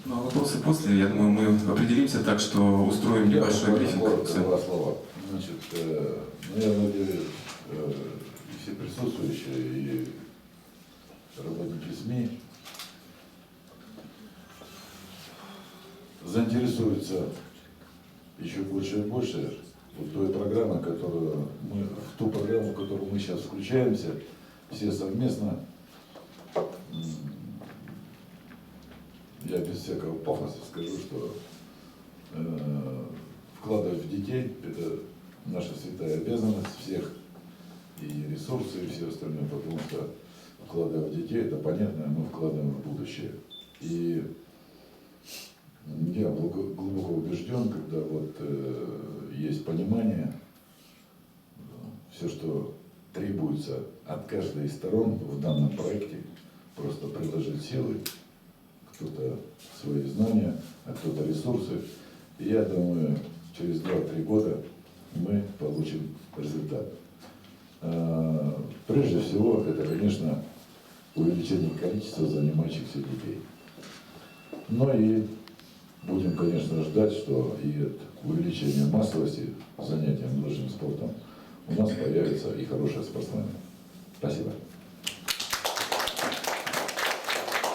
Ну, а вопросы после. Я думаю, мы определимся так, что устроим небольшой брифинг. Два слова. Значит, я надеюсь, и все присутствующие, и работники СМИ заинтересуются еще больше и больше вот той программой, в ту программу, в которую мы сейчас включаемся, все совместно. Я без всякого пафоса скажу, что вкладывать в детей – это наша святая обязанность всех, и ресурсы, и все остальное, потому что вкладывая в детей, это понятно, мы вкладываем в будущее. И я глубоко убежден, когда вот есть понимание, все, что требуется от каждой из сторон в данном проекте, просто приложить силы, кто-то свои знания, а кто-то ресурсы. И я думаю, через 2-3 года мы получим результат. Прежде всего, это, конечно, увеличение количества занимающихся детей. Но и будем, конечно, ждать, что и от увеличения массовости занятия младшим спортом у нас появятся и хорошие спортсмены. Спасибо.